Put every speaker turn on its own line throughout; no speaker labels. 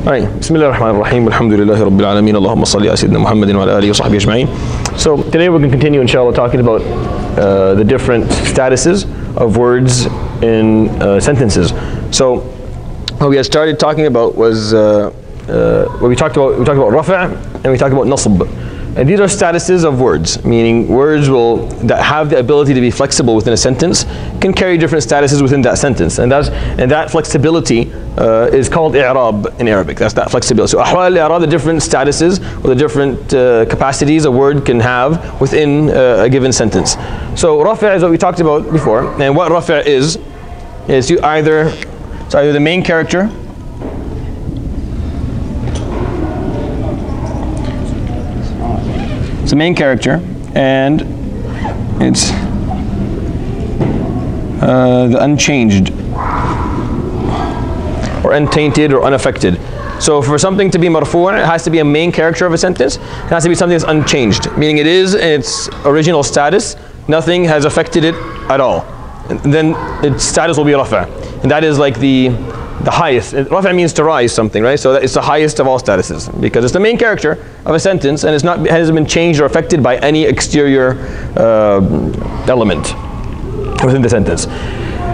Right. Bismillahirrahmanirrahim. Alhamdulillahi Rabbil Alameen. Allahumma salli ala Sayyidina Muhammadin wa ala alihi wa sahbihi ajma'in. So today we're going to continue, inshallah, talking about the different statuses of words in sentences. So what we had started talking about was what we talked about rafa' and we talked about nasb. And these are statuses of words, meaning words that have the ability to be flexible within a sentence can carry different statuses within that sentence, and that flexibility is called i'rab in Arabic. That's that flexibility. So ahwal al-i'rab, the different statuses or the different capacities a word can have within a given sentence. So rafa' is what we talked about before, and what rafa' is either the main character. It's the main character, and it's the unchanged, or untainted, or unaffected. So for something to be marfu', it has to be a main character of a sentence. It has to be something that's unchanged, meaning it is in its original status. Nothing has affected it at all. And then its status will be rafa', and that is like the highest. Rafa' means to rise something, right? So it's the highest of all statuses because it's the main character of a sentence, and hasn't been changed or affected by any exterior element within the sentence.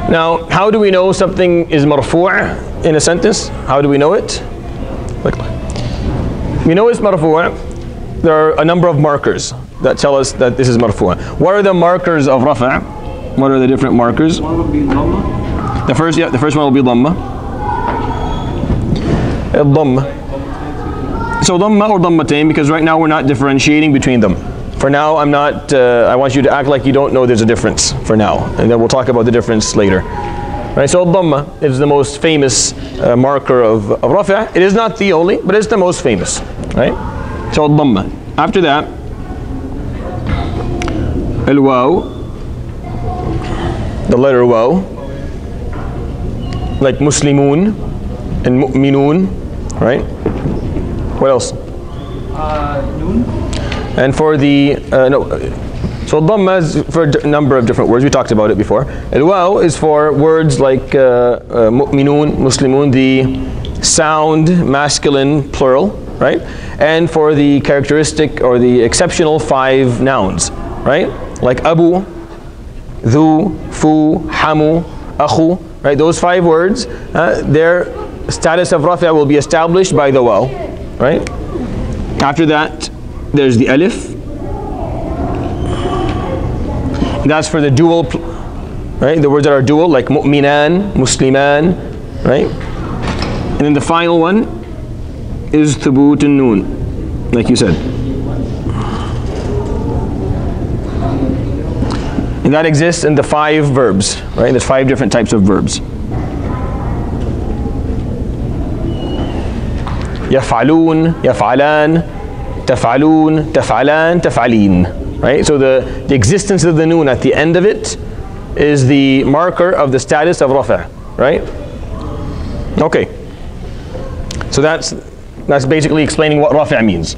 Now, how do we know something is marfu' in a sentence? How do we know it? We know it's marfu'. There are a number of markers that tell us that this is marfu'. What are the markers of rafa'? What are the different markers?
One would be dhamma.
The first one will be dhamma. So dhamma or dhammatain, because right now we're not differentiating between them. For now, I want you to act like you don't know there's a difference for now, and then we'll talk about the difference later. Right, so dhamma is the most famous marker of rafa'. It is not the only, but it's the most famous, right? So dhamma. After that, al-waw, the letter waw, like muslimun and mu'minun, right? What else?
Noon.
And for the so dhamma is for a number of different words. We talked about it before. Al-waw is for words like mu'minun, muslimun, the sound masculine plural, right? And for the characteristic or the exceptional 5 nouns, right? Like abu, dhu, fu, hamu, akhu, right? Those 5 words, their status of rafa' will be established by the waw, right? After that, there's the alif. That's for the dual, right? The words that are dual, like mu'minan, musliman, right? And then the final one is thubut an-noon, like you said. And that exists in the 5 verbs, right? There's 5 different types of verbs. Yaf'alun, yaf'alan, taf'alun, taf'alan, taf'alin. Right? So the existence of the noon at the end of it is the marker of the status of rafa', right? Okay. So that's basically explaining what rafa' means.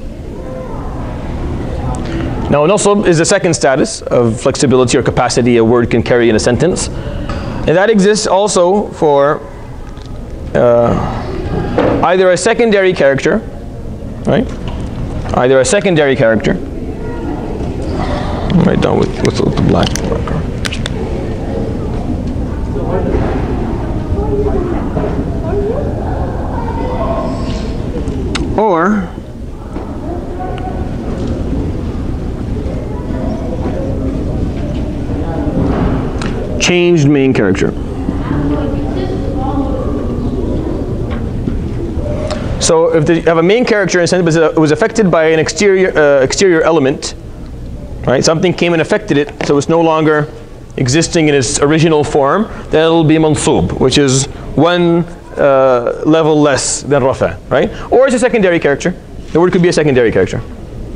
Now nasb is the second status of flexibility or capacity a word can carry in a sentence. And that exists also for either a secondary character, right? Either a secondary character. Write down with the black marker. Or changed main character. So if you have a main character in a sentence, but it was affected by an exterior element, right? Something came and affected it, so it's no longer existing in its original form, then it'll be mansub, which is one level less than rafa', right? Or it's a secondary character. The word could be a secondary character.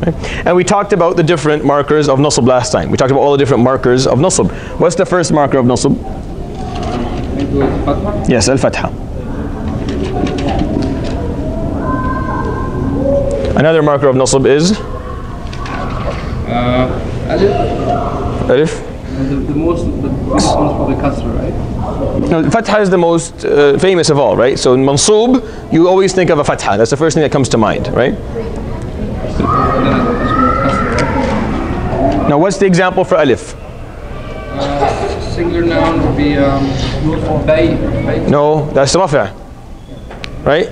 Right? And we talked about the different markers of nasb last time. We talked about all the different markers of nasb. What's the first marker of nasb? Yes, al-fatha. Another marker of nasb is?
Alif.
Alif.
The biggest one is probably Kasra, right?
No, Fatha is the most famous of all, right? So in Mansoob, you always think of a Fatha. That's the first thing that comes to mind, right? Now what's the example for Alif?
Singular noun would be Bay.
No, that's Rafi', right?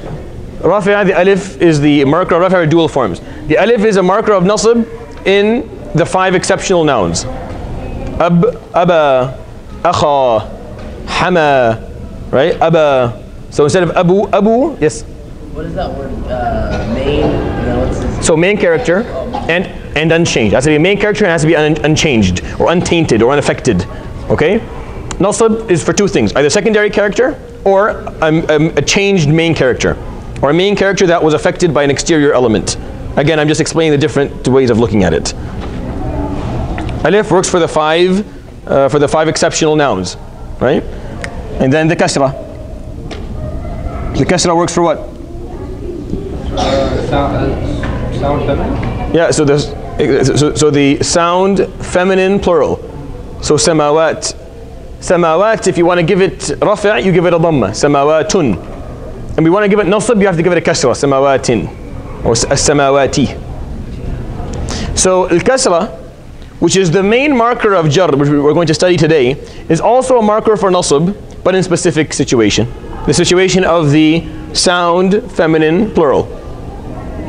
Rafi', the Alif is the marker of Rafi' dual forms. The Alif is a marker of Nasb in the 5 exceptional nouns. Aba, Akha, Hama, right? Aba. So instead of Abu, yes?
What is that word? Main?
So main character and unchanged. It has to be a main character and it has to be unchanged or untainted or unaffected. Okay? Nasb is for 2 things. Either secondary character or a changed main character. Or a main character that was affected by an exterior element. Again, I'm just explaining the different ways of looking at it. Alif works for the 5 exceptional nouns, right? And then the kasra. The kasra works for what?
Sound feminine?
Yeah, so the sound feminine plural. So samawat. Samawat, if you want to give it rafi', you give it a dhamma. Samawatun. And we want to give it nasb, you have to give it a kasra. Samawatin. Or as-samawati. So al-kasra, which is the main marker of jar, which we're going to study today, is also a marker for nasb, but in specific situation. The situation of the sound feminine plural.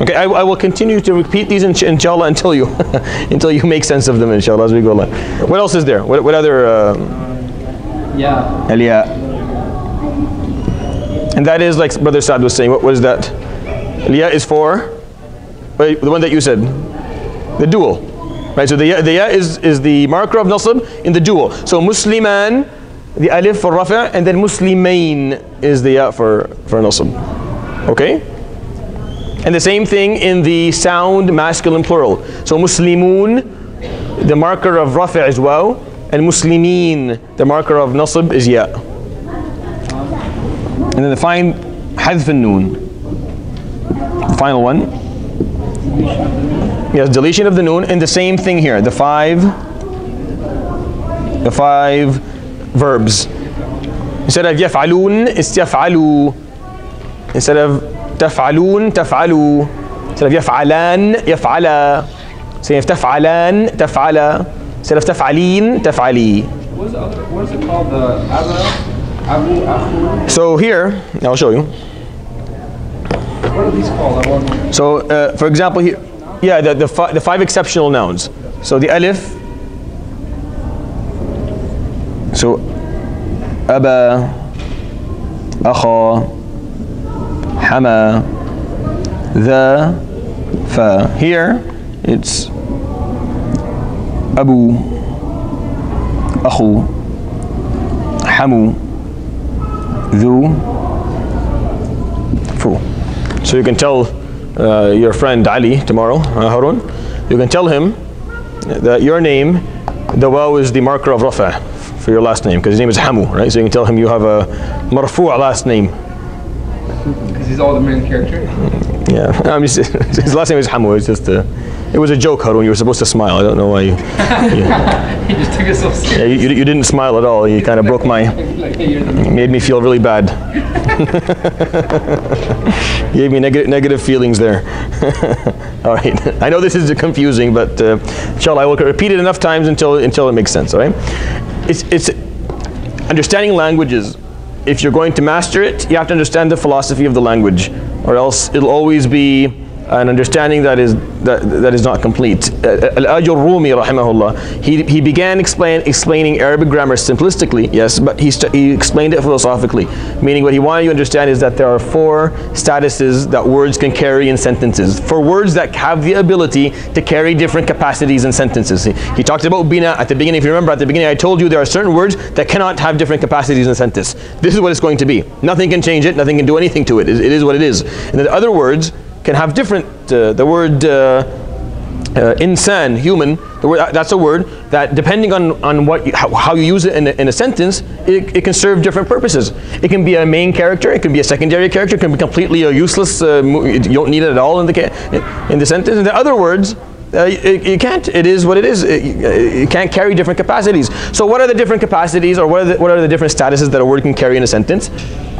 Okay, I will continue to repeat these inshallah until you until you make sense of them inshallah as we go along. What else is there? What other
Yeah.
Aliyah? And that is like Brother Saad was saying, what is that? Aliyah is for the one that you said. The dual. Right, so the ya is the marker of nasb in the dual. So Musliman, the alif for rafi', and then Muslimain is the ya for nasb. Okay? And the same thing in the sound masculine plural. So Muslimun, the marker of rafi' as well, and Muslimin, the marker of nasb is ya. And then the fine hadf an-noon. The final one. Yes, deletion of the noon, and the same thing here. The five verbs. Instead of yaf'alun, it's yaf'alu. Instead of taf'alun, taf'alu. Instead of yaf'alan, yaf'ala. Instead of taf'alan, taf'ala. Instead of taf'alin, taf'ali.
What is it called? The Abu, Akhu?
So here, I'll show you.
What are these called?
So for example here, yeah, the 5 exceptional nouns. So the alif. So Aba, Akha, Hama, the, fa. Here it's Abu, Akhu, Hamu, Dhu, Fu. So you can tell your friend Ali tomorrow, Harun, you can tell him that your name, the waw is the marker of rafa' for your last name, because his name is Hamu, right? So you can tell him you have a marfu' last name.
Because he's all the main character?
Yeah, his last name is Hamu. It's just it was a joke, Harun. You were supposed to smile. I don't know why you
He just took it so serious.
yeah, you didn't smile at all. You kind of broke my, made me feel really bad. Gave me negative feelings there. All right, I know this is confusing, but inshallah I will repeat it enough times until it makes sense. All right, it's understanding languages. If you're going to master it, you have to understand the philosophy of the language, or else it'll always be an understanding that is not complete. Alajurroomiyyah rahimahullah, he began explaining Arabic grammar simplistically, yes, but he explained it philosophically, meaning what he wanted you to understand is that there are 4 statuses that words can carry in sentences, for words that have the ability to carry different capacities in sentences. He talked about bina at the beginning. If you remember at the beginning I told you there are certain words that cannot have different capacities in a sentence. This is what it's going to be. Nothing can change it, nothing can do anything to it. It is what it is. And then other words can have different, the word insan, human, that's a word that depending on how you use it in a sentence, it can serve different purposes. It can be a main character, it can be a secondary character, it can be completely useless, you don't need it at all in the sentence. And the other words You can't. It is what it is. You can't carry different capacities. So what are the different capacities, or what are the different statuses that a word can carry in a sentence?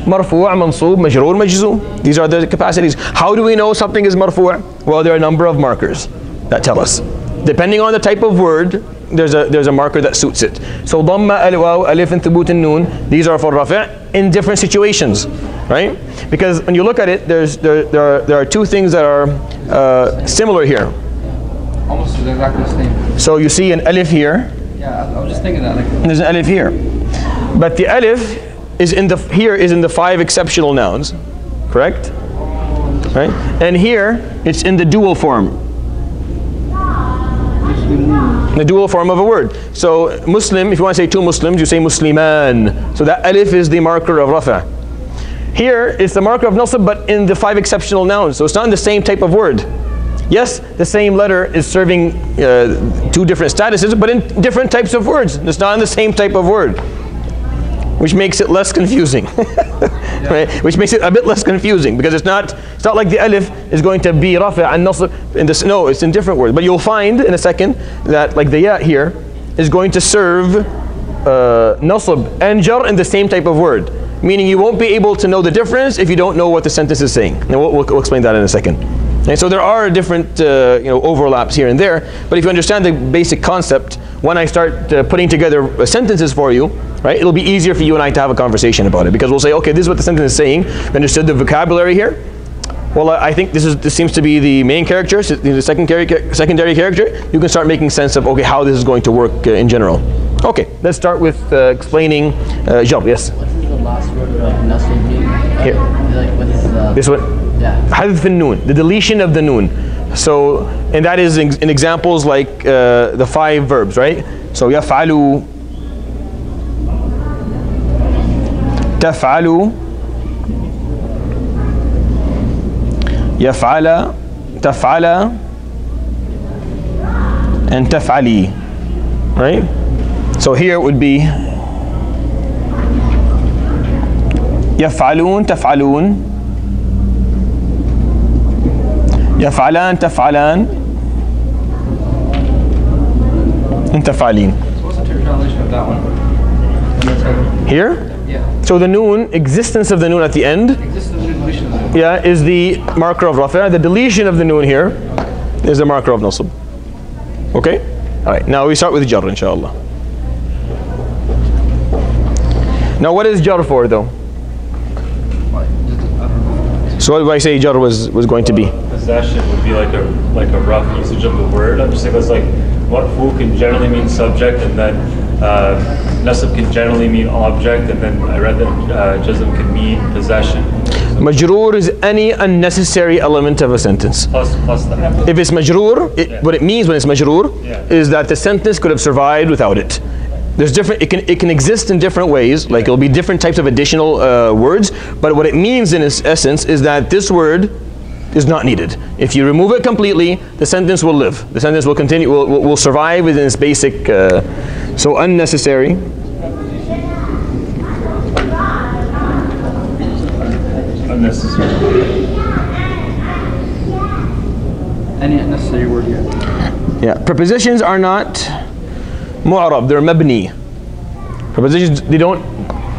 Marfu', mansub, majroor, majzoom. These are the capacities. How do we know something is marfu'? Well, there are a number of markers that tell us. Depending on the type of word, there's a marker that suits it. So dhamma, al-waw, alif, and thubut, and noon, these are for rafi' in different situations, right? Because when you look at it, there are two things that are similar here.
Almost exactly the same.
So you see an alif here.
Yeah, I was just thinking that. Like,
there's an alif here, but the alif is in the 5 exceptional nouns, correct? Right? And here it's in the dual form. The dual form of a word. So Muslim, if you want to say two Muslims, you say Musliman. So that alif is the marker of rafa'. Here it's the marker of nasb, but in the 5 exceptional nouns. So it's not in the same type of word. Yes, the same letter is serving 2 different statuses, but in different types of words. It's not in the same type of word, which makes it less confusing. Right? Which makes it a bit less confusing, because it's not like the alif is going to be rafi' and nasb in this. No, it's in different words. But you'll find in a second that like the ya here is going to serve nasb and jar in the same type of word, meaning you won't be able to know the difference if you don't know what the sentence is saying. And we'll explain that in a second. And so there are different overlaps here and there, but if you understand the basic concept, when I start putting together sentences for you, right, it'll be easier for you and I to have a conversation about it, because we'll say, okay, this is what the sentence is saying. You understood the vocabulary here? Well, I think this seems to be the main character, the secondary character. You can start making sense of, okay, how this is going to work in general. Okay, let's start with explaining jar. Yes?
What is the last word of nasb mean?
Here.
Like, what is
this one?
Yeah.
Hadf al-noon, the deletion of the noon. So, and that is in examples like the 5 verbs, right? So, yaf'alu, taf'alu, yaf'ala, taf'ala, and taf'ali, right? So here it would be yaf'alun, taf'alun, يفعلان تفعلان and تفعلين.
so what's the translation of that one?
Here?
Yeah.
So the noon, existence of the noon at the end,
Existence and deletion of the noon.
yeah, is the marker of rafa'. The deletion of the noon here is the marker of nasb. Okay? Alright, now we start with jar, inshallah. Now what is jar for though? So what do I say jar was going to be?
Possession would be like a rough usage of the word. I'm just saying that's like marfu can generally mean subject, and then nasab can generally mean object, and then I read that jazm can mean possession.
Majroor is any unnecessary element of a sentence.
Plus the
If it's majroor, what it means when it's majroor is that the sentence could have survived without it. There's different. It can exist in different ways. Like it'll be different types of additional words. But what it means in its essence is that this word is not needed. If you remove it completely, the sentence will live. The sentence will continue. Will survive within its basic. So unnecessary.
unnecessary.
Any unnecessary word here.
Yeah. Prepositions are not mu'arab, they're mabni. Prepositions,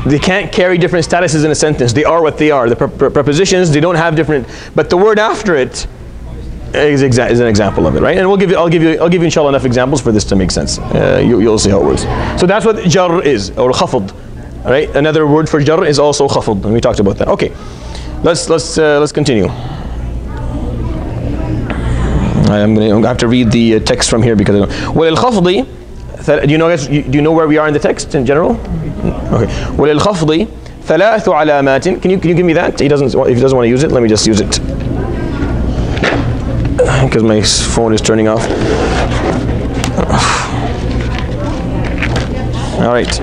they can't carry different statuses in a sentence. They are what they are. The prepositions, they don't have different, but the word after it is an example of it, right? And I'll give you inshallah enough examples for this to make sense. You'll see how it works. So that's what jar is, or khafd, right? Another word for jar is also khafd, and we talked about that. Okay, let's continue. I'm going to have to read the text from here because وَلِلْخَفْضِ do you know where we are in the text in general? Okay. وَلِلْخَفْضِ ثَلَاثُ عَلَامَاتٍ. Can you give me that? If he doesn't want to use it, let me just use it. Because my phone is turning off. All right.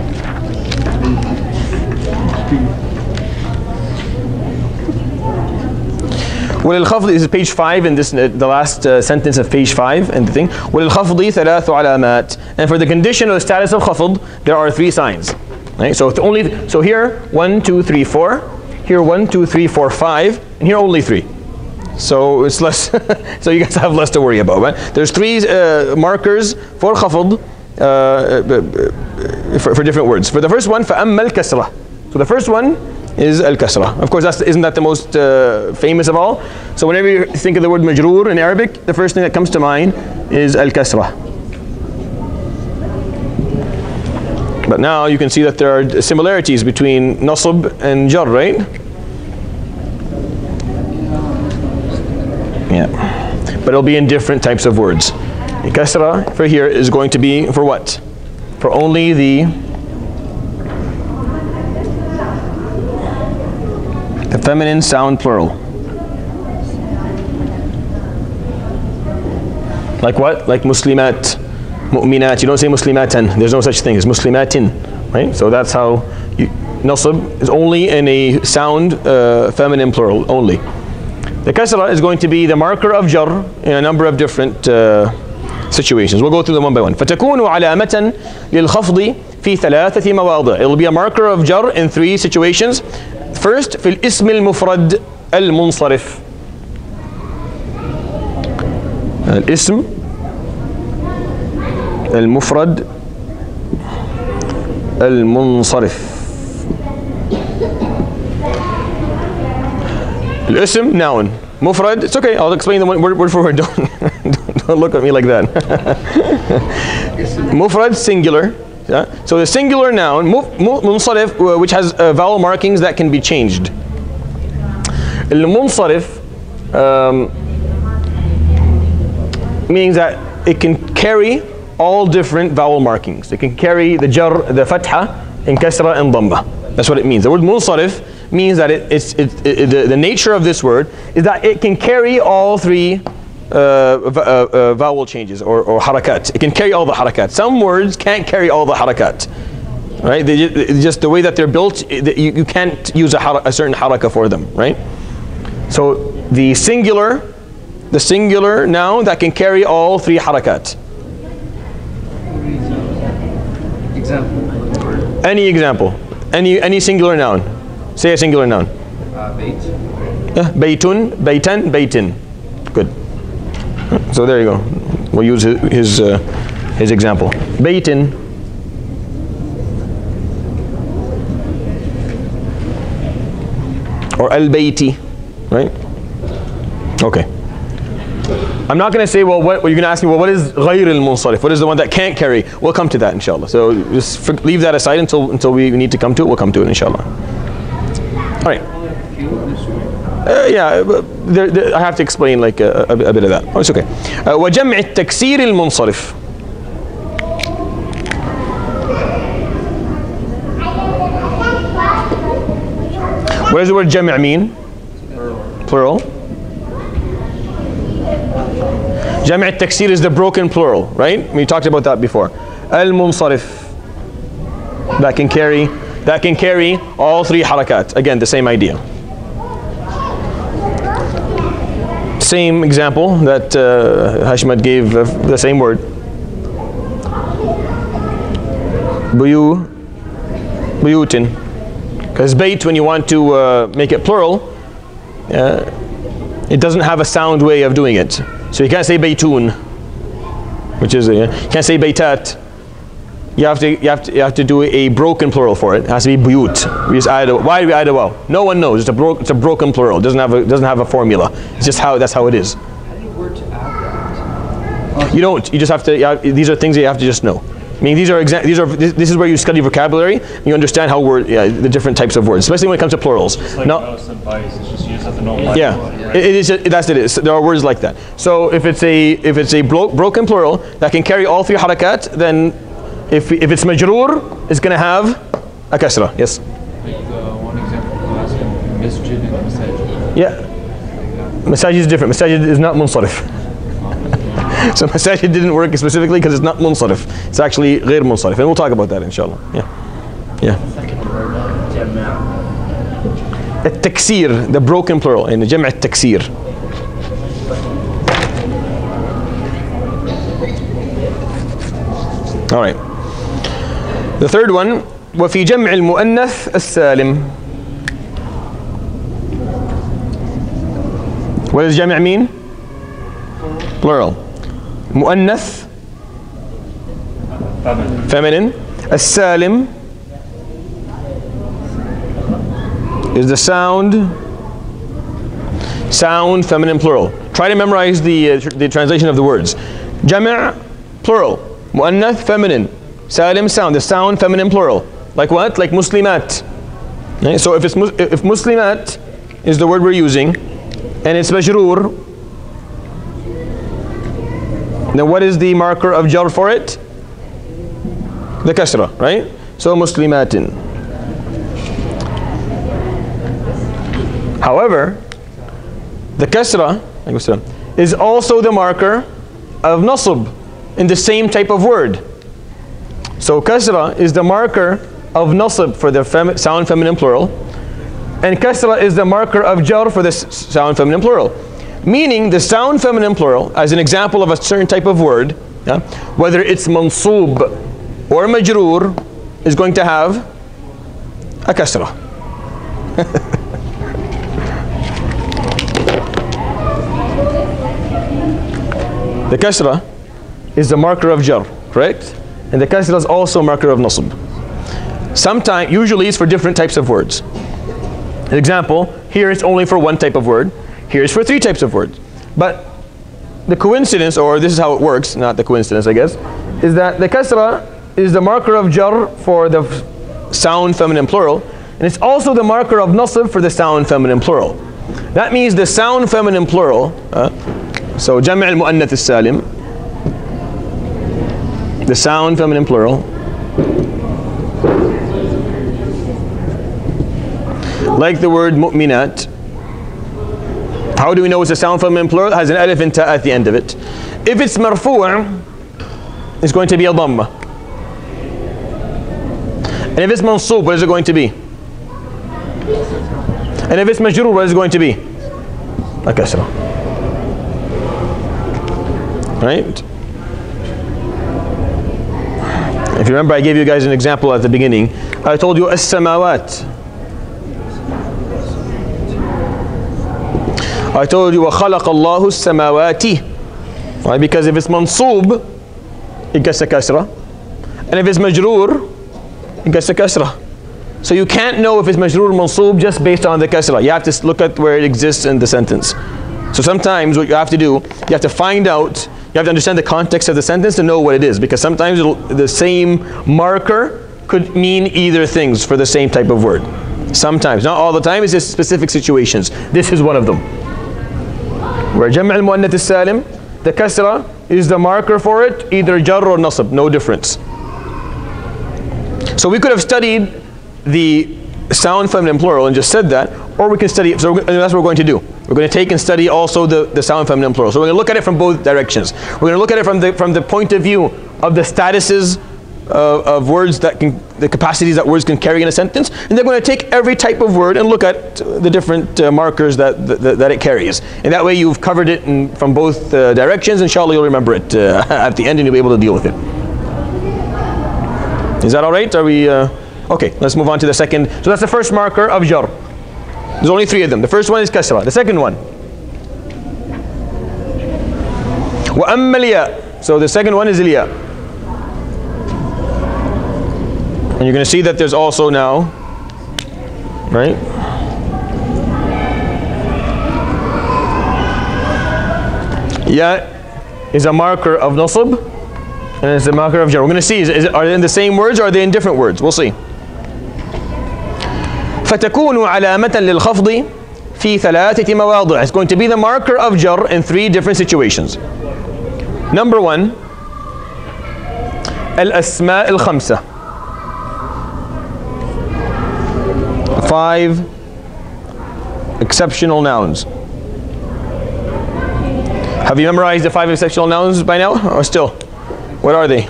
وَلِلْخَفْضِ, this is page 5 in this, the last sentence of page 5 and the thing. وَلِلْخَفْضِ ثَلَاثُ عَلَامَاتٍ. And for the condition or the status of khafd, there are 3 signs. Right? So here 1, 2, 3, 4. Here 1, 2, 3, 4, 5. And here only 3. So it's less, so you guys have less to worry about, right? There's three markers for khafd for different words. For the first one, فَأَمَّا الْكَسْرَةِ. So the first one is al-kasra. Of course, isn't that the most famous of all? So whenever you think of the word majroor in Arabic, the first thing that comes to mind is al-kasra. But now you can see that there are similarities between nasb and jar, right? Yeah. But it'll be in different types of words. The kasra for here is going to be for what? For only the feminine sound plural. Like what? Like muslimat, mu'minat. You don't say muslimatan. There's no such thing as muslimatin, right? So that's how nasb is only in a sound feminine plural only. The kasra is going to be the marker of jar in a number of different situations. We'll go through them one by one. فتكون علامة للخفض في ثلاثة مواضع. It will be a marker of jar in three situations. First, في الاسم المفرد المنصرف. الاسم المفرد المنصرف. الاسم noun. Mufrad, it's okay, I'll explain the word for word. Don't look at me like that. Mufrad, singular. Yeah? So the singular noun, munsarif, which has vowel markings that can be changed. Al-munsarif means that it can carry all different vowel markings. It can carry the jar, the fatha, and kasra, and dhamma. That's what it means. The word munsarif means that the nature of this word is that it can carry all three vowel changes or harakat. It can carry all the harakat. Some words can't carry all the harakat, right? Just the way that they're built, you can't use a certain haraka for them, right? So the singular noun that can carry all three harakat.
Example.
Any example. Any singular noun. Say a singular noun.
Bait.
Baytun, baytan, baytin. Good. So there you go. We'll use his example. Baytin. Or al-bayti, right? Okay. I'm not going to say, well, what you're going to ask me, well, what is ghayr al-munsarif? What is the one that can't carry? We'll come to that, inshallah. So just leave that aside until we need to come to it. We'll come to it, inshallah. All right. Yeah, I have to explain like a bit of that. Oh, it's okay. وجمع التكسير المنصرف. What does the word جمع mean? Plural. جمع التكسير is the broken plural, right? We talked about that before. المنصرف. That can carry all three harakat. Again, the same idea. Same example that Hashmat gave, the same word. Buyutin. Because bayt, when you want to make it plural, it doesn't have a sound way of doing it. So you can't say baytun, which is you can't say baytat. You have to do a broken plural for it. It has to be buyut. We just add why do we add a waw? No one knows. It's a broken plural. It doesn't have a formula. It's just that's how it is.
How do you word to add that?
You don't. You just have to. These are things that you have to just know. I mean, this is where you study vocabulary. You understand how the different types of words, especially when it comes to plurals.
Just like mouse and vice, it's just you just have to know.
It is. That's it. There are words like that. So if it's a broken plural that can carry all three harakat, then if it's majroor, it's going to have a kasra. Yes.
Like one example class, masjid and masajid.
Yeah. Masajid is different. Masajid is not munsarif. So masajid didn't work specifically because it's not munsarif. It's actually غير munsarif. And we'll talk about that inshallah. Yeah.
Second word, jama'.
التكسير, the broken plural, in جمع التكسير. All right. The third one, وفي جمع المؤنث السالم. What does jami' mean? Plural. Mu'annath? Feminine. As-salim is the sound, feminine, plural. Try to memorize the translation of the words. Jami', plural. Mu'annath, feminine. Salim, sound. The sound, feminine, plural. Like what? Like muslimat. Okay? So if muslimat is the word we're using, and it's majroor, then what is the marker of jar for it? The kasra, right? So muslimatin. However, the kasra is also the marker of nasb in the same type of word. So kasra is the marker of nasb for the sound feminine plural, and kasra is the marker of jar for the sound feminine plural. Meaning the sound feminine plural, as an example of a certain type of word, whether it's mansoob or majroor, is going to have a kasra. The kasra is the marker of jar, correct? And the kasra is also a marker of nasb. Sometimes, usually it's for different types of words. An example, here it's only for one type of word. Here it's for three types of words. But the coincidence, or this is how it works, not the coincidence I guess, is that the kasra is the marker of jar for the sound feminine plural, and it's also the marker of nasb for the sound feminine plural. That means the sound feminine plural, so jami' al-mu'annath as-salim, the sound feminine plural, like the word mu'minat. How do we know it's a sound feminine plural? It has an alif and ta at the end of it. If it's marfu', it's going to be a dhamma. And if it's mansoob, what is it going to be? And if it's majroor, what is it going to be? A kasra. Right? If you remember, I gave you guys an example at the beginning. I told you as-samawat. I told you وَخَلَقَ اللَّهُ السَّمَاوَاتِ. Right? Because if it's mansoob, it gets a kasra. And if it's majroor, it gets a kasra. So you can't know if it's majroor or mansoob just based on the kasra. You have to look at where it exists in the sentence. So sometimes what you have to do, you have to find out, you have to understand the context of the sentence to know what it is. Because sometimes the same marker could mean either things for the same type of word. Sometimes, not all the time, it's just specific situations. This is one of them. Where jami' al-mu'annath as-salim, the kasra is the marker for it, either jar or nasab, no difference. So we could have studied the sound feminine plural and just said that, or we can study, so that's what we're going to do. We're going to take and study also the sound feminine plural. So we're going to look at it from both directions. We're going to look at it from the point of view of the statuses of words that can, the capacities that words can carry in a sentence, and they're going to take every type of word and look at the different markers that it carries. And that way you've covered it from both directions. Inshallah, you'll remember it at the end, and you'll be able to deal with it. Is that all right? Are we okay? Let's move on to the second. So that's the first marker of jar. There's only three of them. The first one is kasra. The second one, wa amma al-ya. So the second one is al-ya. And you're going to see that there's also now, right? Ya is a marker of nasab, and it's a marker of jar. We're going to see, are they in the same words or are they in different words? We'll see. فَتَكُونُ عَلَامَةً لِلْخَفْضِ فِي ثَلَاثَةِ مَوَاضِعٍ. It's going to be the marker of jar in three different situations. Number one, الأسماء الخمسة. 5 exceptional nouns. Have you memorized the 5 exceptional nouns by now, or still? What are they?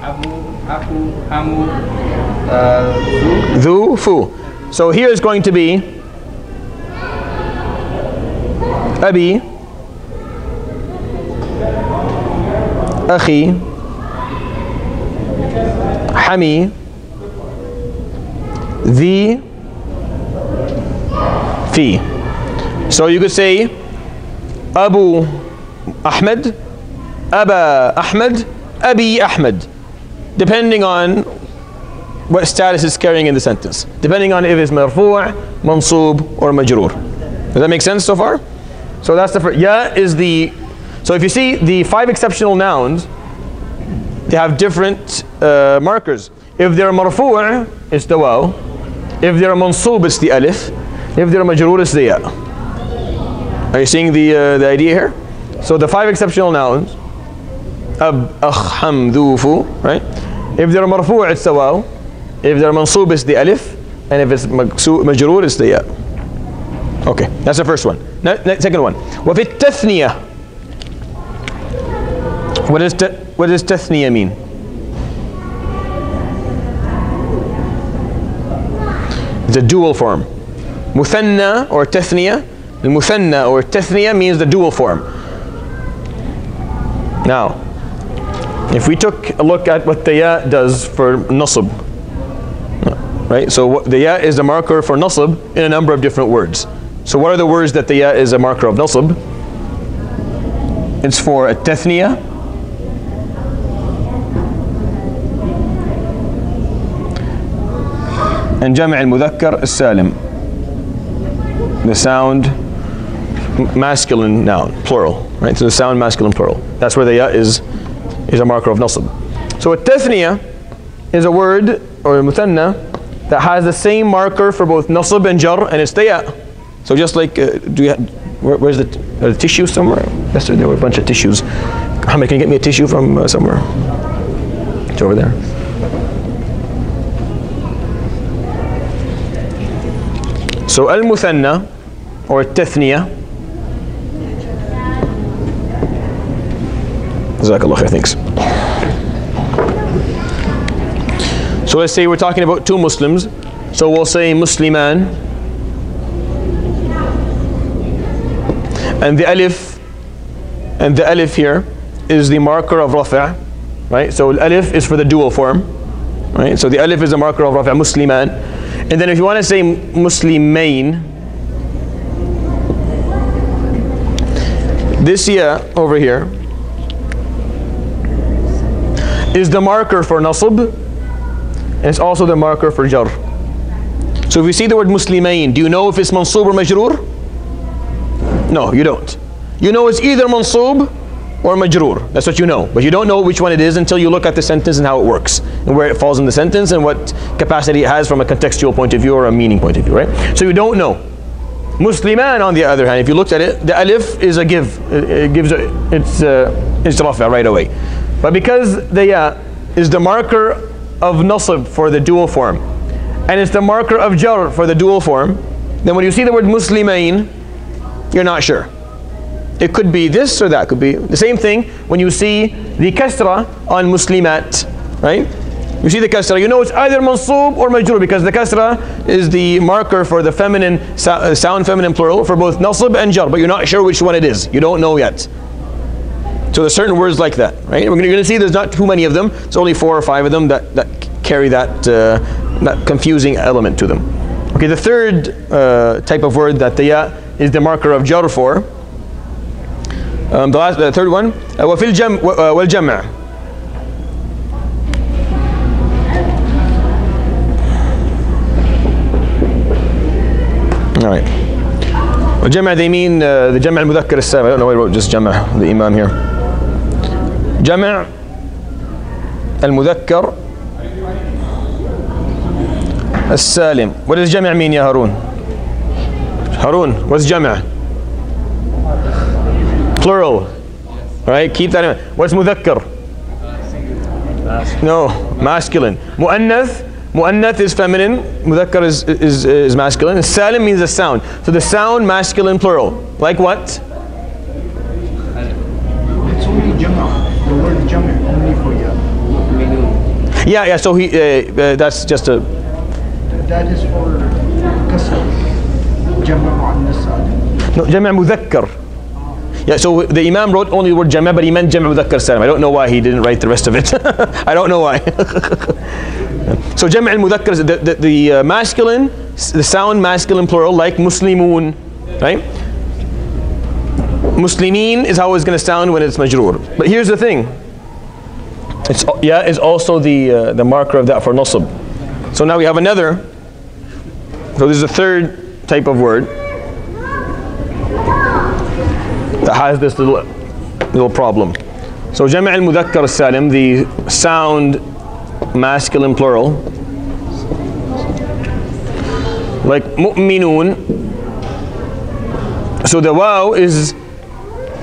Abu, Aku, Hamu,
Dhu, Fu. So here is going to be Abi, Akhi, Hami, Dhi, Fi. So you could say Abu Ahmed, Aba Ahmed, Abi Ahmed, depending on what status it's carrying in the sentence, depending on if it's marfu', mansub, or majroor. Does that make sense so far? So that's the first. Ya is the, so if you see the 5 exceptional nouns, they have different markers. If they're marfu', it's the waw. If they're mansub, it's the alif. If they're majroor, it's the ya. Are you seeing the idea here? So the 5 exceptional nouns, ab, akh, ham, dhu, fu, right? If they're marfu', it's the waw. If they're mansub, it's the alif. And if it's majroor, it's the ya. Okay, that's the first one. Second one. وفي التثنية. What does تثنية mean? It's a dual form. Muthanna or تثنية. The muthanna or تثنية means the dual form. Now, if we took a look at what the ya does for nasb, right? So the ya is the marker for nasb in a number of different words. So what are the words that the ya is a marker of nasb? It's for at-tathniya, and jam' al-mudhakkar as-salim, the sound masculine noun, plural, right? So the sound masculine plural. That's where the ya is a marker of nasb. So at-tathniya is a word or a muthanna that has the same marker for both nasb and jar, and it's the ya. So just like, where's the tissue somewhere? Yesterday there were a bunch of tissues. Ahmed, can you get me a tissue from somewhere? It's over there. So al-muthanna or tathniya. Jazakallah khair, thanks. So let's say we're talking about 2 Muslims. So we'll say Musliman. And the alif here is the marker of rafa', right? So alif is for the dual form, right? So the alif is the marker of rafa', Musliman. And then if you want to say Muslimain, this ya over here is the marker for nasb, and it's also the marker for jar. So if you see the word Muslimain, do you know if it's mansub or majroor? No, you don't. You know it's either mansub or majroor. That's what you know. But you don't know which one it is until you look at the sentence and how it works, and where it falls in the sentence, and what capacity it has from a contextual point of view or a meaning point of view, right? So you don't know. Musliman, on the other hand, if you looked at it, the alif is a give. It gives it's rafa right away. But because the ya is the marker of nasb for the dual form, and it's the marker of jar for the dual form, then when you see the word Muslimain, you're not sure. It could be this or that. Could be the same thing when you see the kasra on Muslimat, right? You see the kasra, you know it's either mansub or majroor, because the kasra is the marker for the feminine sound feminine plural for both nasb and jar, but you're not sure which one it is. You don't know yet. So there's certain words like that, right? You're going to see there's not too many of them. It's only 4 or 5 of them that carry that confusing element to them. Okay, the third type of word that the ya is the marker of jar for. The third one, وفي الجمع والجمع. All right. والجمع, they mean the جمع المذكر السالم. I don't know why I wrote just جمع, the imam here. جمع المذكر السالم. What does جمع mean, يا هارون? Harun, what's جمع? Plural. Right? Keep that in mind. What's مذكر? No, masculine. Mu'annath is feminine. Mudhakkar is masculine. Salim means a sound. So the sound masculine plural. Like what?
It's only jama. The word jama only for ya.
Yeah. So that's just a.
That is for kasr. Jama mu'annas salim.
No, jama mudhakkar. Yeah, so the Imam wrote only the word jama, but he meant jama mudhakkar salim. I don't know why he didn't write the rest of it. I don't know why. So jama al-mudhakkar is the masculine, the sound masculine plural, like muslimun, right? Muslimin is how it's going to sound when it's majroor. But here's the thing. Ya is also the marker of that for nasb. So now we have another. So this is the third type of word that has this little problem. So Jam' al-Mudhakkar al-Salim, the sound masculine plural, like mu'minun. So the waw is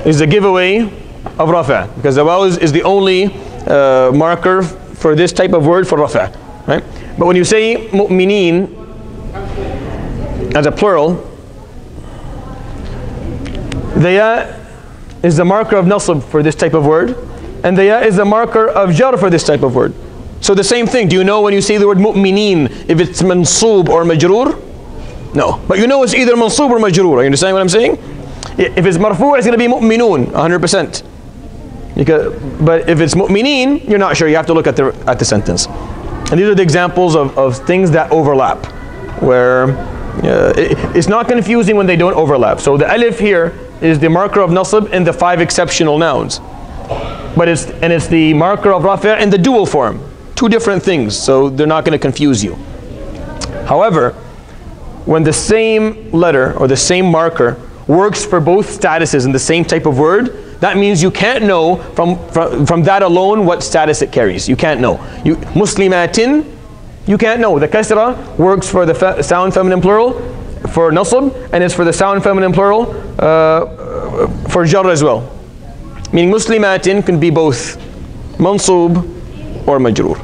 the giveaway of rafa', because the waw is the only marker for this type of word for rafa', right? But when you say mu'minin as a plural, the ya is the marker of nasb for this type of word, and the ya is the marker of jar for this type of word. So the same thing. Do you know when you say the word mu'minin if it's mansoob or majroor? No, but you know it's either mansoob or majroor. You understand what I'm saying? If it's marfu', it's going to be mu'minun 100%. But if it's mu'minin, you're not sure. You have to look at the sentence. And these are the examples of things that overlap, where it's not confusing when they don't overlap. So the alif here is the marker of nasb in the 5 exceptional nouns, but it's the marker of rafi' in the dual form. 2 different things, so they're not going to confuse you. However, when the same letter or the same marker works for both statuses in the same type of word, that means you can't know from that alone what status it carries. You can't know. Muslimatin, you can't know. The kasra works for the sound feminine plural for nasb, and it's for the sound feminine plural for jar as well. Meaning muslimatin can be both mansoob or majroor.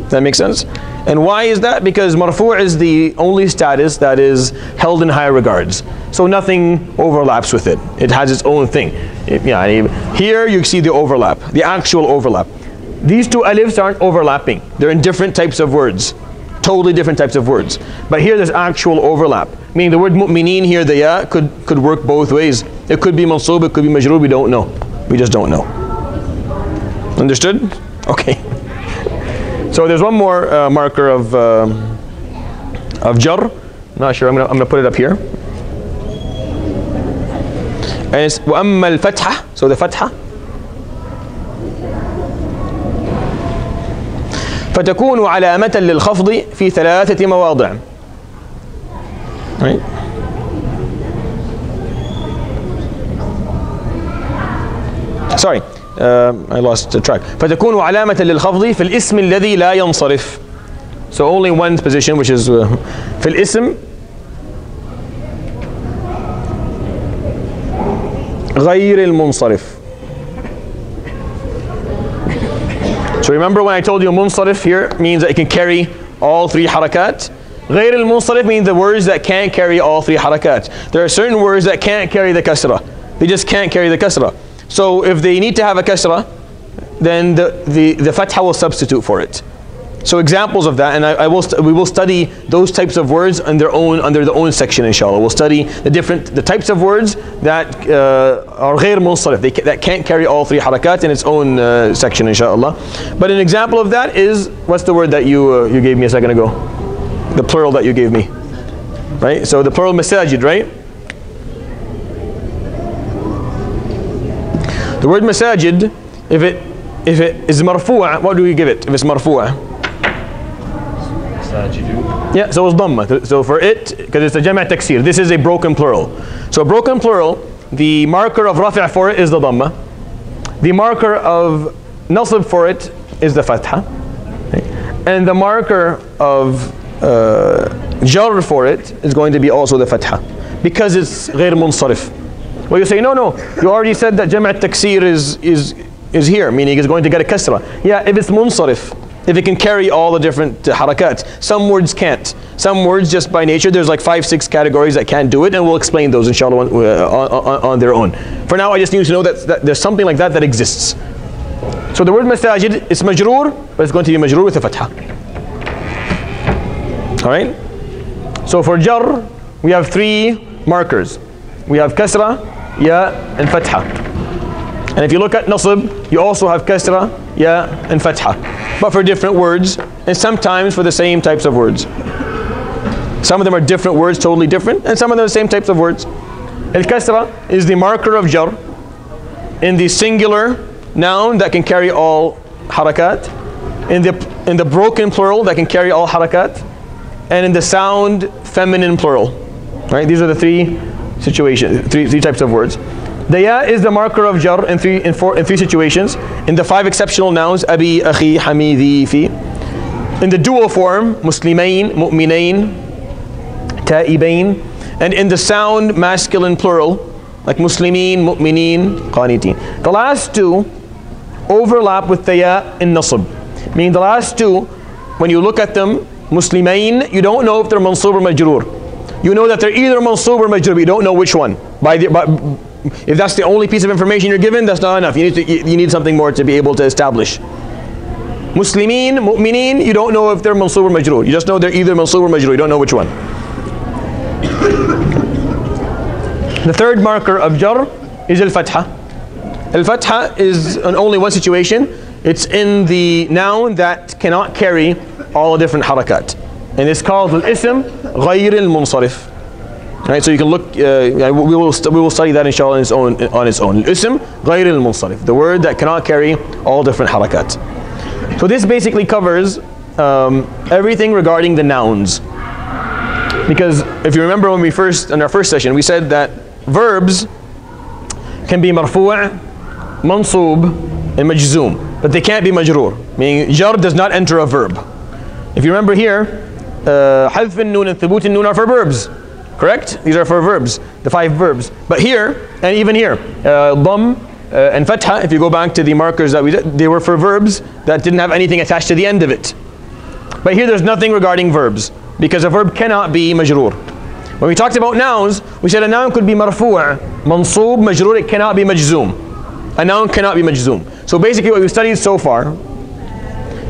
Does that make sense? And why is that? Because marfu' is the only status that is held in high regards. So nothing overlaps with it. It has its own thing. Here you see the overlap, the actual overlap. These 2 alifs aren't overlapping. They're in different types of words. Totally different types of words. But here there's actual overlap. Meaning the word mu'mineen here, the ya, could work both ways. It could be mansoob, it could be majroor, we don't know. We just don't know. Understood? Okay. So there's one more marker of jar. I'm not sure. I'm gonna put it up here. And it's وَأَمَّا الْفَتْحَةِ. So the fatha. فتكون علامة للخفض في 3 مواضع. Right? Sorry. I lost the track. فتكون علامة للخفض في الاسم الذي لا ينصرف. So only one position, which is في الاسم غير المنصرف. So remember when I told you munsarif here means that it can carry all 3 harakat. غير المنصرف means the words that can't carry all 3 harakat. There are certain words that can't carry the kasra. They just can't carry the kasra. So if they need to have a kasra, then the fatha will substitute for it. So examples of that, and we will study those types of words under their own section, inshallah. We'll study the types of words that are غير منصرف, that can't carry all 3 harakat in its own section, inshallah. But an example of that is, what's the word that you gave me a second ago? The plural that you gave me, right? So the plural masajid, right? The word masajid, if it is marfu', what do we give it if it's marfu'? Yeah, so it's dhamma. So for it, because it's a jama' taksir, this is a broken plural. So a broken plural, the marker of rafi' for it is the dhamma. The marker of nasb for it is the fatha. And the marker of jar for it is going to be also the fatha, because it's غير منصرف. Well, you say, no, you already said that jama' taksir is here, meaning it's going to get a kasra. Yeah, if it's munsarif, if it can carry all the different harakat. Some words can't. Some words just by nature, there's like 5-6 categories that can't do it, and we'll explain those inshallah on their own. For now, I just need you to know that there's something like that exists. So the word masajid is majroor, but it's going to be majroor with a fatha. Alright? So for jar, we have 3 markers. We have kasra, ya, and fatha. And if you look at nasb, you also have kasra, ya, and fatha, but for different words, and sometimes for the same types of words. Some of them are different words, totally different, and some of them are the same types of words. Al-kasra is the marker of jar in the singular noun that can carry all harakat, in the broken plural that can carry all harakat, and in the sound feminine plural. Right? These are the three situations, three types of words. The ya is the marker of jar in three situations. In the 5 exceptional nouns, abi, akhi, hamidi, fi. In the dual form, muslimain, mu'minain, ta'ibain. And in the sound masculine plural, like muslimin, mu'minin, qanitin. The last two overlap with the ya in nasb. Meaning the last two, when you look at them, muslimain, you don't know if they're mansub or majroor. You know that they're either mansub or majroor, but you don't know which one. If that's the only piece of information you're given, that's not enough. You need something more to be able to establish. Muslimin, mu'minin, you don't know if they're mansub or majroor. You just know they're either mansub or majroor. You don't know which one. The third marker of jar is al-fatha. Al-fatha is in only one situation. It's in the noun that cannot carry all the different harakat. And it's called al-ism ghayr al-munsarif. Right, so you can look, we will study that inshallah on its own. Al-ism ghayr al-munsarif, the word that cannot carry all different harakat. So this basically covers everything regarding the nouns. Because if you remember when in our first session, we said that verbs can be marfu', mansub, and majzoom, but they can't be majroor. Meaning jar does not enter a verb. If you remember here, hadf an-nun and thubut an-nun are for verbs. Correct? These are for verbs, the 5 verbs. But here, and even here, dam and fatha, if you go back to the markers that we did, they were for verbs that didn't have anything attached to the end of it. But here there's nothing regarding verbs, because a verb cannot be majroor. When we talked about nouns, we said a noun could be marfu', mansub, majroor, it cannot be majzoom. A noun cannot be majzoom. So basically what we've studied so far,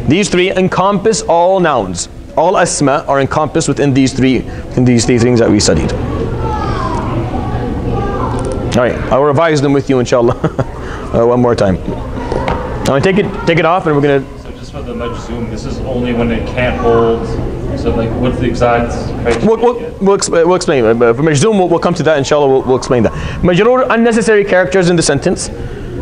these 3 encompass all nouns. All asma are encompassed within these three things that we studied. All right, I'll revise them with you inshallah one more time. Now take it off and we're gonna.
So just for the majzoom, this is only when it can't hold. So like, what's the exact criteria?
We'll explain. For majzoom, we'll come to that inshallah. We'll explain that. Majroor, unnecessary characters in the sentence.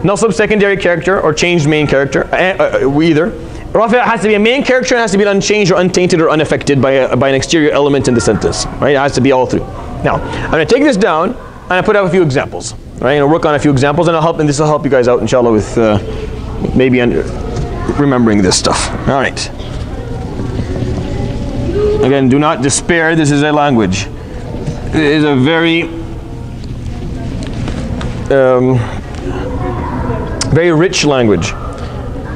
Nasab, secondary character or changed main character. Either. Rafi' has to be a main character, and has to be unchanged or untainted or unaffected by an exterior element in the sentence. Right? It has to be all through. Now, I'm going to take this down and I put out a few examples. Right? And I'll work on a few examples, and this will help you guys out inshallah with maybe remembering this stuff. All right. Again, do not despair. This is a language. It is a very very rich language.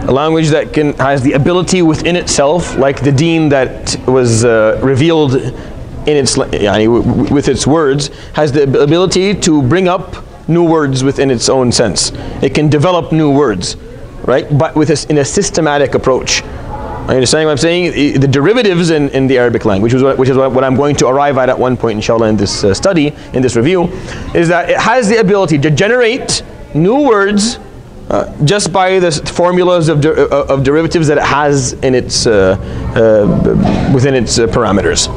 A language that has the ability within itself, like the deen that was revealed in its with its words, has the ability to bring up new words within its own sense. It can develop new words, right? But in a systematic approach. Are you understanding what I'm saying? The derivatives in the Arabic language, which is what I'm going to arrive at one point inshallah in this study, in this review, is that it has the ability to generate new words just by the formulas of derivatives that it has in its within its parameters,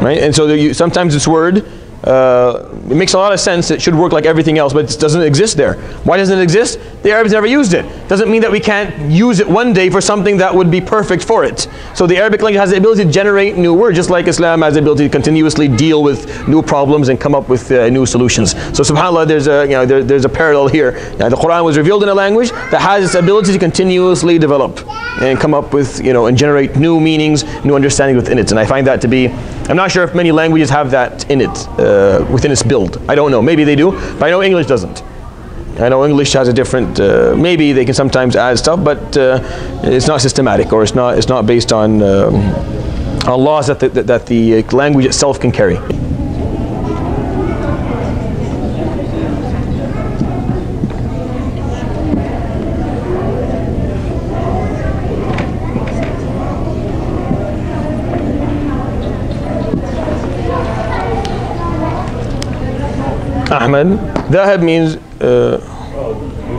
right? And so sometimes this word it makes a lot of sense. It should work like everything else, but it doesn't exist there. Why doesn't it exist? The Arabs never used it. Doesn't mean that we can't use it one day for something that would be perfect for it. So the Arabic language has the ability to generate new words, just like Islam has the ability to continuously deal with new problems and come up with new solutions. So subhanAllah, there's a parallel here. Now, the Quran was revealed in a language that has its ability to continuously develop and come up with, and generate new meanings, new understanding within it. And I find that to be, I'm not sure if many languages have that in it, within its build. I don't know. Maybe they do, but I know English doesn't. I know English has a different. Maybe they can sometimes add stuff, but it's not systematic, or it's not based on laws that the language itself can carry. Ahmed, dhahab means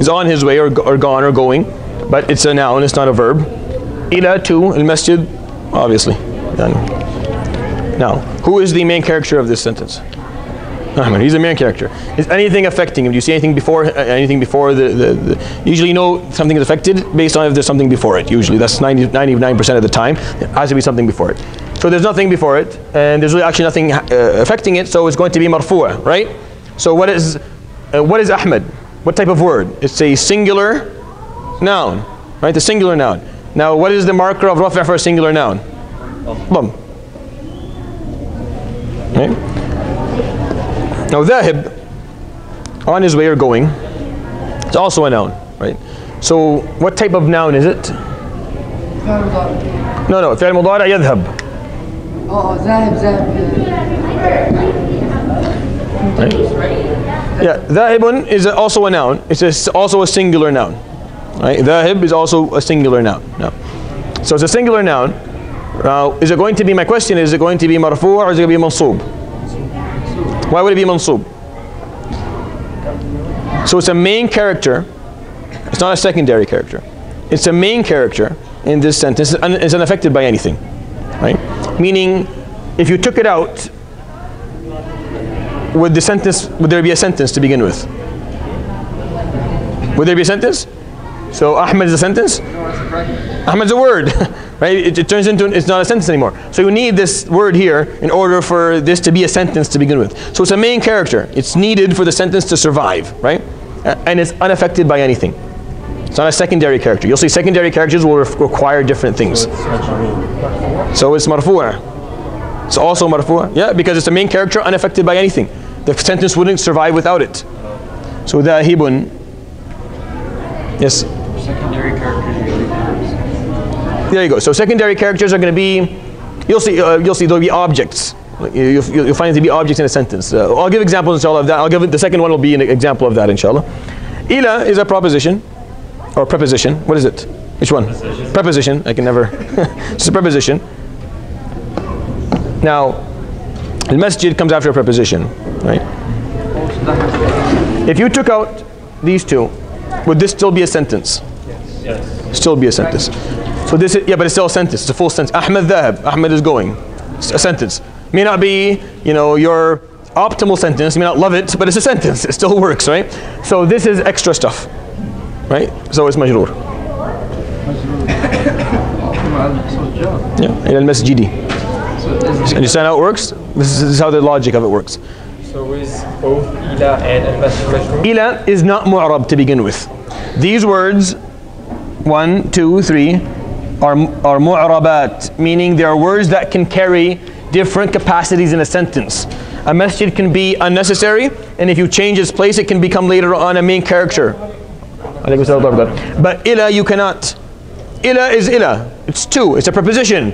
is on his way or gone or going, but it's a noun, it's not a verb. Ila, to, al-masjid, obviously. Now, who is the main character of this sentence? Ahmed, he's a main character. Is anything affecting him? Do you see anything before the usually you know something is affected based on if there's something before it. Usually that's 99% of the time. It has to be something before it. So there's nothing before it, and there's really actually nothing affecting it, so it's going to be marfu', right? So what is Ahmed? What type of word? It's a singular noun, right? The singular noun. Now what is the marker of rafa' for a singular noun? Dhamm. Okay. Now dhahib, on his way or going, it's also a noun, right? So what type of noun is it? No, فعل مضارع يذهب. Right? Yeah, ذاهب is also a noun. It's also a singular noun. Right? ذاهب is also a singular noun. No. So it's a singular noun. Is it going to be, my question is it going to be marfu' or is it going to be mansub? Why would it be mansub? So it's a main character. It's not a secondary character. It's a main character in this sentence. It's unaffected by anything. Right? Meaning, if you took it out, would there be a sentence to begin with? Would there be a sentence? So Ahmed is a sentence? Ahmed's a word, right? It turns into, it's not a sentence anymore. So you need this word here in order for this to be a sentence to begin with. So it's a main character. It's needed for the sentence to survive, right? And it's unaffected by anything. It's not a secondary character. You'll see secondary characters will require different things. So it's marfu'. It's also marfu'. Yeah, because it's a main character unaffected by anything. The sentence wouldn't survive without it. So dhahibun. Yes?
Secondary characters usually verbs.
There you go. So secondary characters are going to be, you'll see there'll be objects. You'll find it to be objects in a sentence. I'll give examples inshallah of that. I'll give it, the second one will be an example of that inshallah. Ila is a proposition or preposition. What is it? Which one? Preposition. I can never. It's a preposition. Now, al-masjid comes after a preposition, right? If you took out these two, would this still be a sentence?
Yes.
Still be a sentence. So this is, yeah, but it's still a sentence. It's a full sentence. Ahmed dhahab. Ahmed is going. It's a sentence. May not be, your optimal sentence. You may not love it, but it's a sentence. It still works, right? So this is extra stuff, right? So it's majroor. Yeah, ila al-masjidi. Understand how it works? This is how the logic of it works.
So is both ila and al-masjid majroor?
Ila is not mu'rab to begin with. These words, 1, 2, 3, are mu'rabat, meaning they are words that can carry different capacities in a sentence. A masjid can be unnecessary, and if you change its place, it can become later on a main character. But ila you cannot. Ila is ila. It's two. It's a preposition.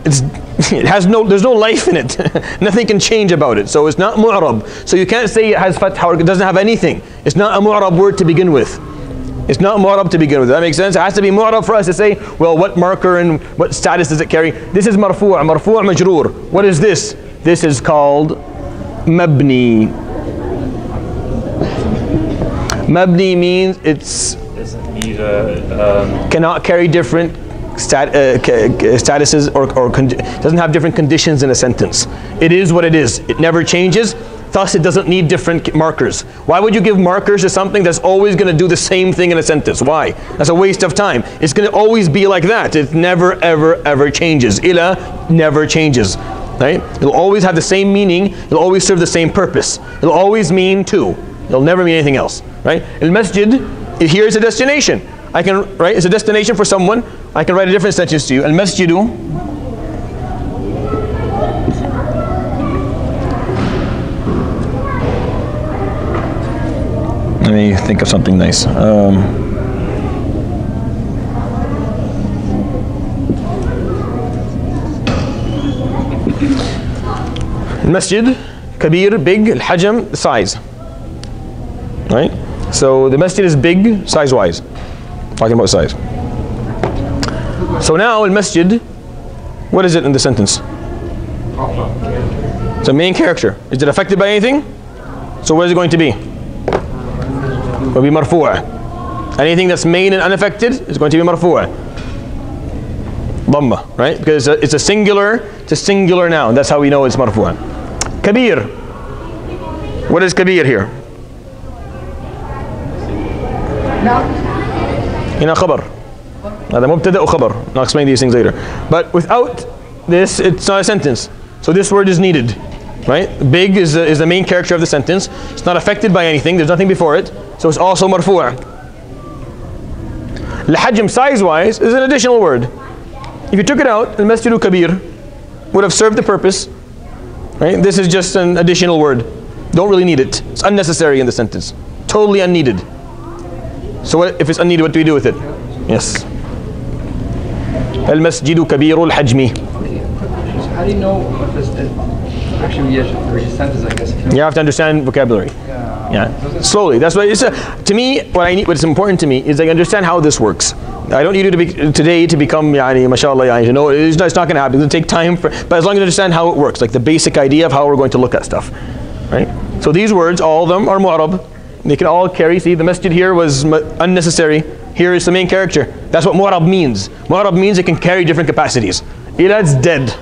There's no life in it. Nothing can change about it. So it's not mu'rab. So you can't say it has fatha or it doesn't have anything. It's not a mu'rab word to begin with. It's not mu'rab to begin with. That makes sense? It has to be mu'rab for us to say, well, what marker and what status does it carry? This is marfu', marfu' majroor. What is this? This is called mabni. Mabni means it's cannot carry different statuses or doesn't have different conditions in a sentence. It is what it is. It never changes. Thus, it doesn't need different markers. Why would you give markers to something that's always going to do the same thing in a sentence? Why? That's a waste of time. It's going to always be like that. It never, ever, ever changes. Ila never changes. Right? It'll always have the same meaning. It'll always serve the same purpose. It'll always mean two. It'll never mean anything else. Right? Al-masjid, here is a destination. I can, right? It's a destination for someone. I can write a different sentence to you. Al-masjidu. Let me think of something nice. Masjid, kabir, big, al-hajam, the size. Right? So the masjid is big, size-wise. Talking about size. So now al-masjid, what is it in the sentence? It's a main character. Is it affected by anything? So what is it going to be? Will be marfu'. Anything that's main and unaffected is going to be marfu'. Dhamma, right? Because it's a singular noun. That's how we know it's marfu'. Kabir. What is kabir here? هنا خبر. هذا مبتدأ وخبر. I'll explain these things later. But without this, it's not a sentence. So this word is needed, right? Big is the main character of the sentence. It's not affected by anything. There's nothing before it. So it's also marfu'. Al-hajm, size-wise, is an additional word. If you took it out, al-masjidu kabir would have served the purpose, right? This is just an additional word. Don't really need it. It's unnecessary in the sentence. Totally unneeded. So what, if it's unneeded, what do we do with it? Yes. Al-masjidu kabirul hajmi.
How do you know what this actually is? Sentence, I guess.
You have to understand vocabulary. Yeah. Slowly. That's why it's to me. What's important to me is I understand how this works. I don't need you to be today to become mashallah. You know, it's not going to happen. It's going to take time. But as long as you understand how it works, like the basic idea of how we're going to look at stuff, right? So these words, all of them are mu'rab. They can all carry. See, the masjid here was unnecessary. Here is the main character. That's what mu'rab means. Mu'rab means it can carry different capacities. It's dead.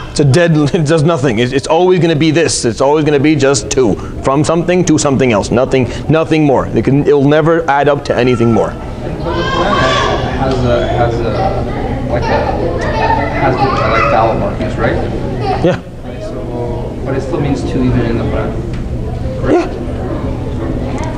It's a dead, it does nothing. It's always going to be this. It's always going to be just two. From something to something else. Nothing more. It'll never add up to anything more.
But the Quran has vowel markings, right?
Yeah.
So, but it still means two even in the Quran. Correct?
Yeah.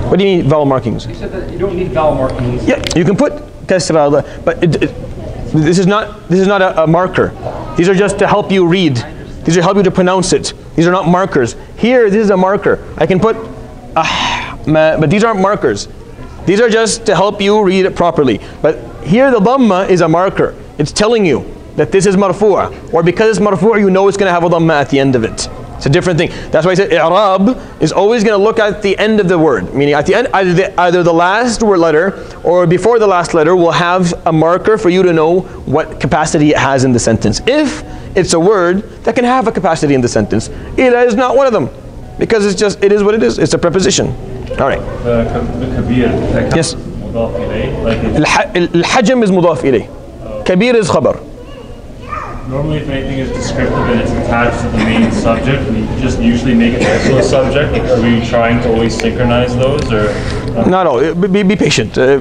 What do you mean vowel markings?
You said that you don't need vowel markings.
Yeah, you can put kasra, but this is not a marker. These are just to help you read. These are help you to pronounce it. These are not markers. Here, this is a marker. I can put but these aren't markers. These are just to help you read it properly. But here the dhamma is a marker. It's telling you that this is marfu'a. Or because it's marfu'a, you know it's going to have a dhamma at the end of it. It's a different thing. That's why I said i'rab is always going to look at the end of the word. Meaning at the end, either the last word letter or before the last letter will have a marker for you to know what capacity it has in the sentence. If it's a word that can have a capacity in the sentence, ila is not one of them. Because it is what it is. It's a preposition. All right.
The kabir.
Yes.
Mudaf ilayh. Like
Al-hajm is mudaf ilayh. Kabir is khabar.
normally if anything is descriptive and it's attached to the main subject, we just usually make it also a subject. Like, are we trying to always synchronize those, or?
Not all. Be patient. I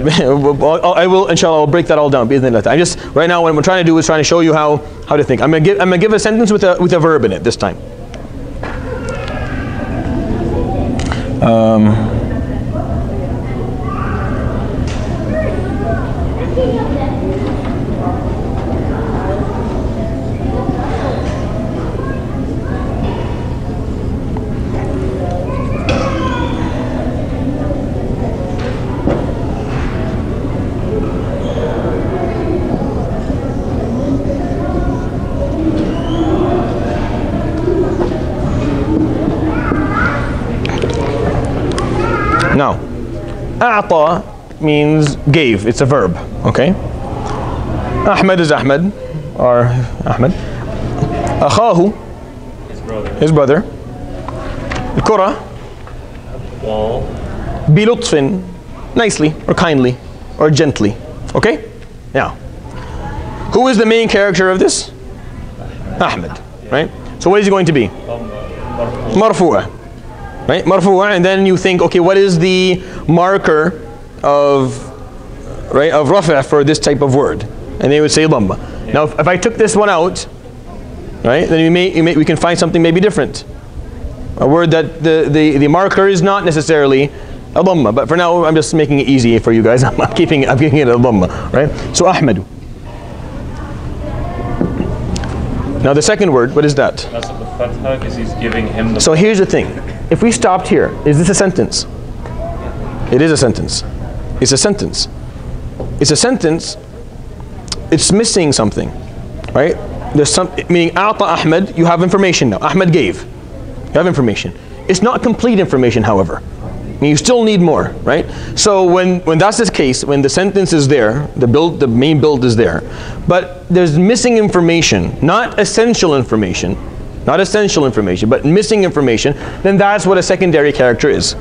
will, inshallah, I'll break that all down. I just right now what I'm trying to do is trying to show you how to think. I'm gonna give a sentence with a verb in it this time. Now, أعطى means gave. It's a verb. Okay. Ahmed is Ahmed, or Ahmed. أخاه, his brother. الكرة,
Wall.
بلطف, nicely or kindly or gently. Okay. Now, who is the main character of this? Ahmed. Right. So what is he going to be? Marfu'a. Right, marfu'a, and then you think, okay, what is the marker of rafa' for this type of word? And they would say dhamma. Yeah. Now, if I took this one out, right, then we can find something maybe different. A word that the marker is not necessarily a dhamma, but for now I'm just making it easy for you guys. I'm keeping it a dhamma, right? So Ahmadu. Now the second word, what is that?
That's the fatha, because he's giving him the.
So here's the thing. If we stopped here, is this a sentence? It is a sentence. It's a sentence. It's a sentence. It's missing something, right? There's some, meaning A'ta Ahmed, you have information now. Ahmed gave. You have information. It's not complete information, however. I mean, you still need more, right? So when that's the case, when the sentence is there, the main build is there, but there's missing information, not essential information, but missing information, then that's what a secondary character is.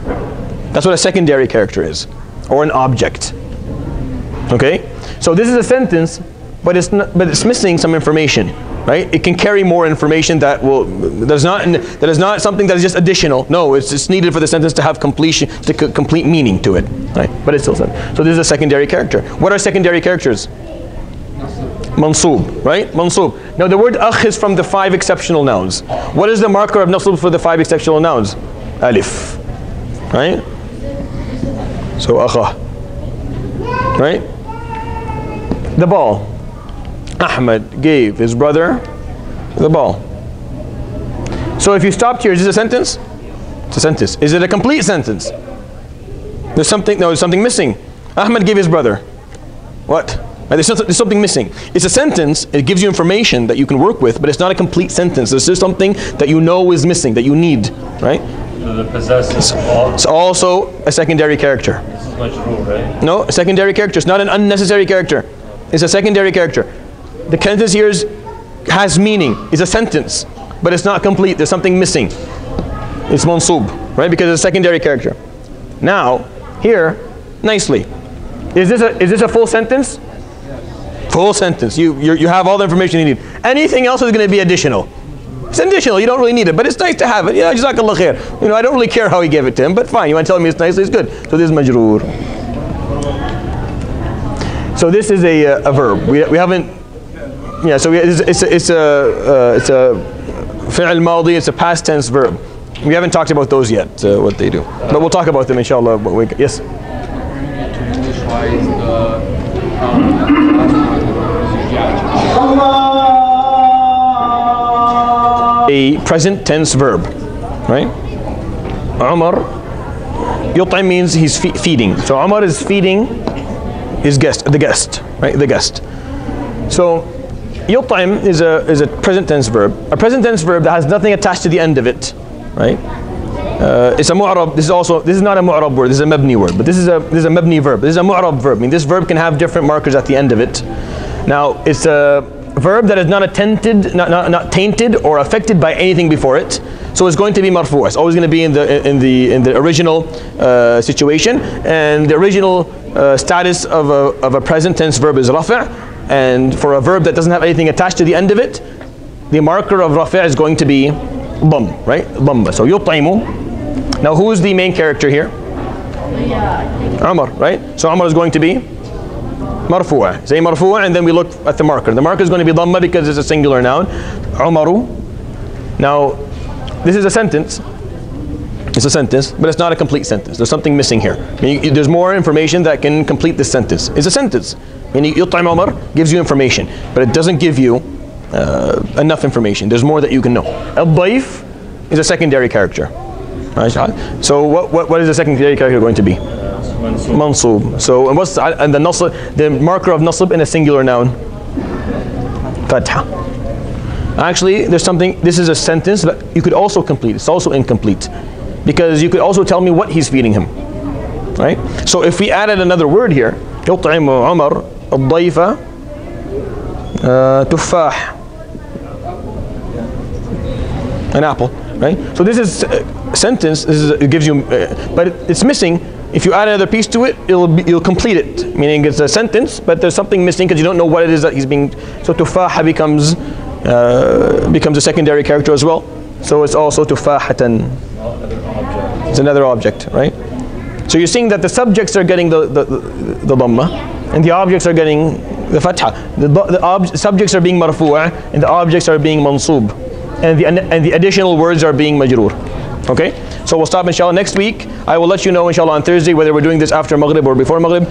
That's what a secondary character is, or an object. Okay? So this is a sentence but it's missing some information, right? It can carry more information that is not something that is just additional. No, it's needed for the sentence to have complete meaning to it, right? But it's still sentence. So this is a secondary character. What are secondary characters? Mansub, right? Mansub. Now the word akh is from the 5 exceptional nouns. What is the marker of nasb for the 5 exceptional nouns? Alif, right? So akha, right? The ball. Ahmed gave his brother the ball. So if you stopped here, is this a sentence? It's a sentence. Is it a complete sentence? There's something missing. Ahmed gave his brother. What? There's something missing. It's a sentence. It gives you information that you can work with, but it's not a complete sentence. There's just something that you know is missing, that you need, right?
The possessive.
It's also a secondary character.
This is majroor, right?
No, a secondary character. It's not an unnecessary character. It's a secondary character. The sentence here has meaning. It's a sentence, but it's not complete. There's something missing. It's mansub, right? Because it's a secondary character. Now, here, nicely. Is this a full sentence? Full sentence. You have all the information you need. Anything else is going to be additional. It's additional. You don't really need it, but it's nice to have it. Yeah, jazakallah khair. You know, I don't really care how he gave it to him, but fine. You want to tell me it's nicely, it's good. So this is majroor. So this is a verb. We haven't. Yeah. So it's a fi'l madi. It's a past tense verb. We haven't talked about those yet. What they do, but we'll talk about them inshallah. Yes. A present tense verb, right? Umar yut'im means he's feeding. So Umar is feeding his guest, the guest, right? The guest. So yut'im is a present tense verb. A present tense verb that has nothing attached to the end of it, right? It's a mu'rab. This is not a mu'rab word. This is a mabni word. But this is a mabni verb. This is a mu'rab verb. I mean, this verb can have different markers at the end of it. Now, it's a verb that is not tainted or affected by anything before it. So it's going to be marfu'. It's always going to be in the original situation, and the original status of a present tense verb is rafi'. And for a verb that doesn't have anything attached to the end of it, the marker of rafi' is going to be dam, right? Dam. So yut'imu. Now who is the main character here? Umar, right? So Umar is going to be marfu'a. Say marfu'a, and then we look at the marker. The marker is going to be dhamma because it's a singular noun. Umaru. Now, this is a sentence. It's a sentence, but it's not a complete sentence. There's something missing here. I mean, there's more information that can complete this sentence. It's a sentence. I mean, yut'im Umar gives you information, but it doesn't give you enough information. There's more that you can know. Al-Daif is a secondary character. Right? So what is the secondary character going to be? Mansub. So and the marker of nasb in a singular noun? Fatha. Actually, there's something. This is a sentence, but you could also complete. It's also incomplete, because you could also tell me what he's feeding him. Right? So if we added another word here, يطعم عمر الضيف تفاح, an apple. Right? So this is a sentence. It gives you, but it's missing. If you add another piece to it, you'll complete it. Meaning it's a sentence, but there's something missing because you don't know what it is that he's being. So tufaha becomes a secondary character as well. So it's also tufahatan. It's another object, right? So you're seeing that the subjects are getting the dhamma, and the objects are getting the fatha. The subjects are being marfu'a, and the objects are being mansub, and the additional words are being majroor. Okay? So we'll stop inshallah next week. I will let you know inshallah on Thursday whether we're doing this after Maghrib or before Maghrib.